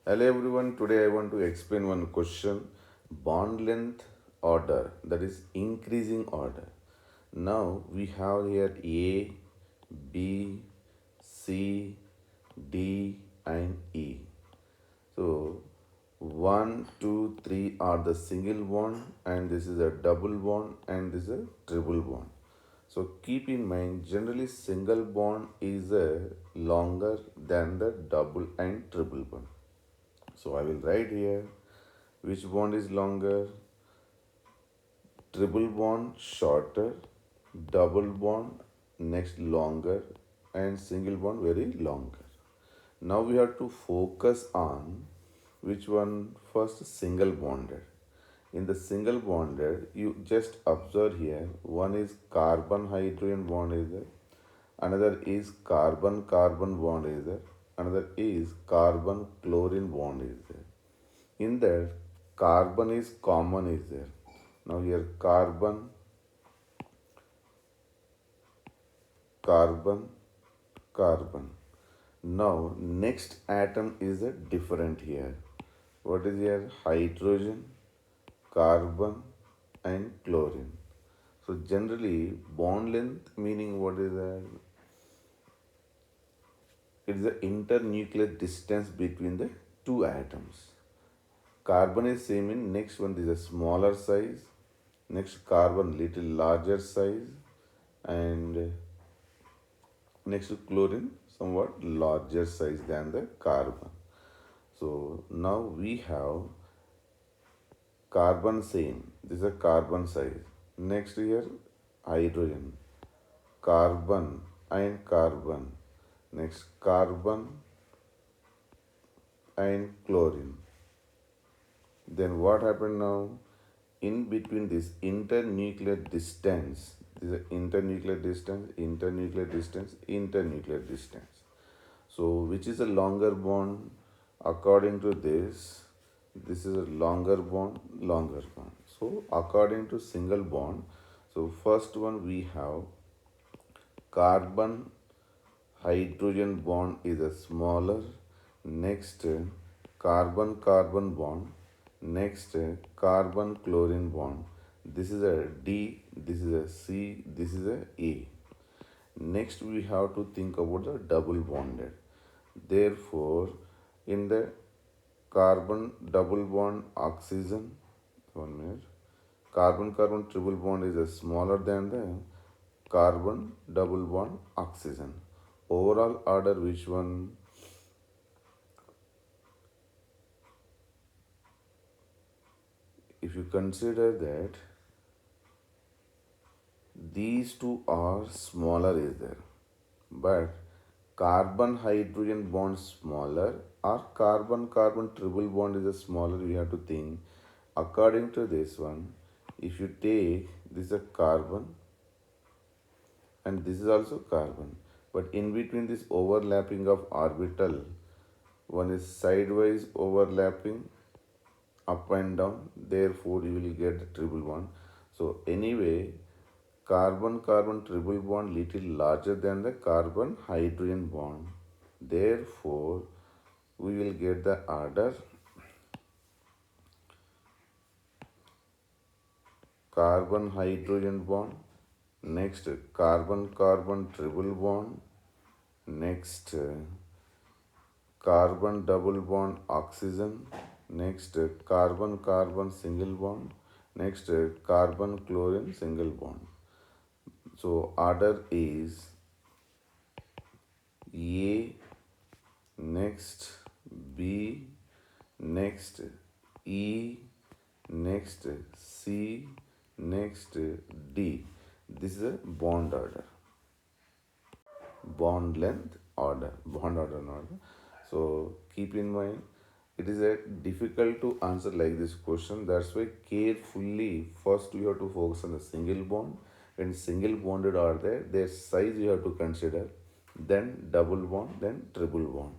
Hello everyone, today I want to explain one question bond length order, that is increasing order. Now we have here A, B, C, D and E. So 1, 2, 3 are the single bond and this is a double bond and this is a triple bond. So keep in mind generally single bond is longer than the double and triple bond. So I will write here which bond is longer, triple bond shorter, double bond next longer and single bond very longer. Now we have to focus on which one first single bonded. In the single bonded you just observe here one is carbon hydrogen bond is there, another is carbon carbon bond is there, another is carbon chlorine bond is there. In that carbon is common is there. Now here carbon carbon carbon. Now next atom is a different here. What is here? Hydrogen, carbon and chlorine. So generally bond length meaning what is that? It is the internuclear distance between the two atoms. Carbon is same in next one is a smaller size, next carbon little larger size, and next to chlorine somewhat larger size than the carbon. So now we have carbon same. This is a carbon size. Next here hydrogen, carbon and carbon. Next carbon and chlorine. Then what happened now? In between this internuclear distance, this is internuclear distance, internuclear distance, internuclear distance. So which is a longer bond? According to this is a longer bond, longer bond. So according to single bond, so first one we have carbon hydrogen bond is a smaller, next carbon carbon bond, next carbon chlorine bond. This is a D, this is a C, this is a A. Next we have to think about the double bonded. Therefore in the carbon double bond oxygen, 1 minute, carbon carbon triple bond is a smaller than the carbon double bond oxygen. Overall order which one? If you consider that these two are smaller is there, but carbon hydrogen bond smaller or carbon carbon triple bond is a smaller, we have to think according to this one. If you take this is a carbon and this is also carbon, but in between this overlapping of orbital, one is sidewise overlapping up and down, therefore you will get the triple bond. So anyway carbon carbon triple bond little larger than the carbon hydrogen bond, therefore we will get the order carbon hydrogen bond, next carbon carbon triple bond, next carbon double bond oxygen, next carbon carbon single bond, next carbon chlorine single bond. So order is A, next B, next E, next C, next D. This is a bond order, bond length order, bond order. So keep in mind it is a difficult to answer like this question. That's why carefully first you have to focus on the single bond. When single bonded are there, their size you have to consider, then double bond, then triple bond.